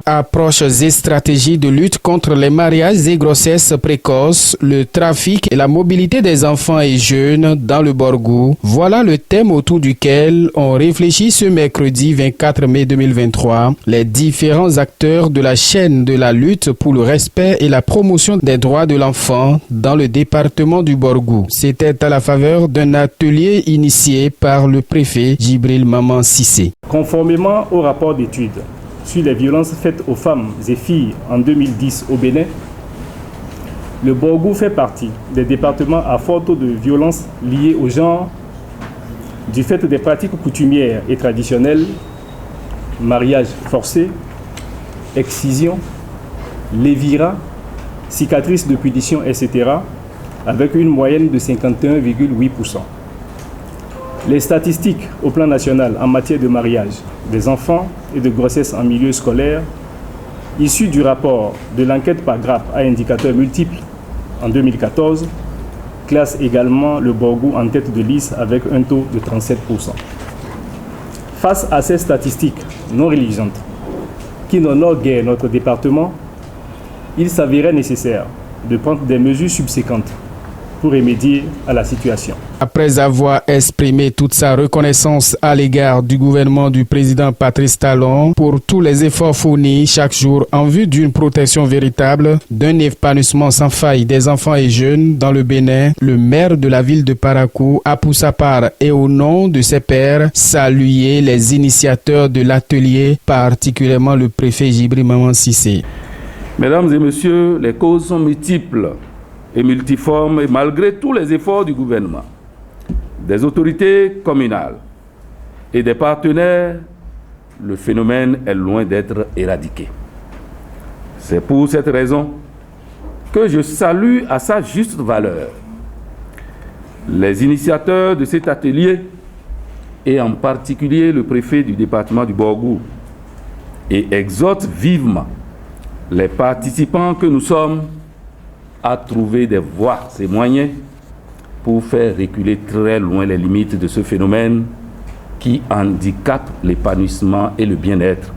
Approches et stratégies de lutte contre les mariages et grossesses précoces, le trafic et la mobilité des enfants et jeunes dans le Borgou. Voilà le thème autour duquel on réfléchit ce mercredi 24 mai 2023. Les différents acteurs de la chaîne de la lutte pour le respect et la promotion des droits de l'enfant dans le département du Borgou. C'était à la faveur d'un atelier initié par le préfet Djibril Maman Cissé. Conformément au rapport d'étude sur les violences faites aux femmes et filles en 2010 au Bénin, le Borgou fait partie des départements à fort taux de violence liées au genre du fait des pratiques coutumières et traditionnelles, mariage forcé, excision, lévira, cicatrices de punition, etc., avec une moyenne de 51,8%. Les statistiques au plan national en matière de mariage des enfants et de grossesse en milieu scolaire, issues du rapport de l'enquête par grappe à indicateurs multiples en 2014, classent également le Borgou en tête de liste avec un taux de 37%. Face à ces statistiques non religieuses qui n'honorent guère notre département, il s'avérait nécessaire de prendre des mesures subséquentes pour remédier à la situation. Après avoir exprimé toute sa reconnaissance à l'égard du gouvernement du président Patrice Talon pour tous les efforts fournis chaque jour en vue d'une protection véritable, d'un épanouissement sans faille des enfants et jeunes dans le Bénin, le maire de la ville de Parakou a pour sa part et au nom de ses pairs salué les initiateurs de l'atelier, particulièrement le préfet Djibril Maman Cissé. Mesdames et messieurs, les causes sont multiples et multiformes, et malgré tous les efforts du gouvernement, des autorités communales et des partenaires, le phénomène est loin d'être éradiqué. C'est pour cette raison que je salue à sa juste valeur les initiateurs de cet atelier et en particulier le préfet du département du Borgou et exhorte vivement les participants que nous sommes à trouver des voies et moyens pour faire reculer très loin les limites de ce phénomène qui handicape l'épanouissement et le bien-être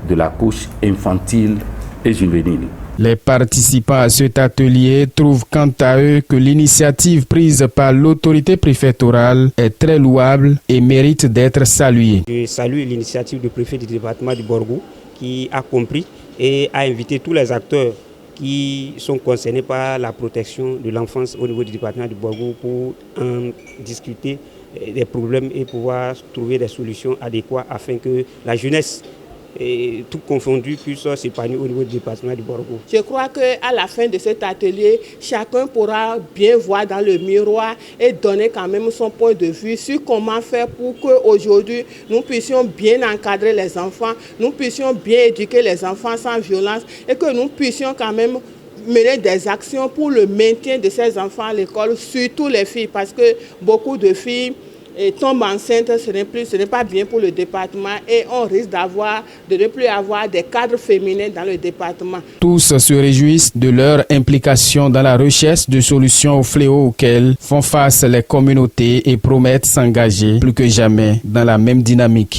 de la couche infantile et juvénile. Les participants à cet atelier trouvent quant à eux que l'initiative prise par l'autorité préfectorale est très louable et mérite d'être saluée. Je salue l'initiative du préfet du département du Borgou qui a compris et a invité tous les acteurs qui sont concernés par la protection de l'enfance au niveau du département du Borgou pour en discuter des problèmes et pouvoir trouver des solutions adéquates afin que la jeunesse, tout confondu, puisse s'épanouir au niveau du département du Borgou. Je crois qu'à la fin de cet atelier, chacun pourra bien voir dans le miroir et donner quand même son point de vue sur comment faire pour qu'aujourd'hui nous puissions bien encadrer les enfants, nous puissions bien éduquer les enfants sans violence et que nous puissions quand même mener des actions pour le maintien de ces enfants à l'école, surtout les filles, parce que beaucoup de filles tombent enceintes, ce n'est pas bien pour le département et on risque de ne plus avoir des cadres féminins dans le département. Tous se réjouissent de leur implication dans la recherche de solutions aux fléaux auxquels font face les communautés et promettent s'engager plus que jamais dans la même dynamique.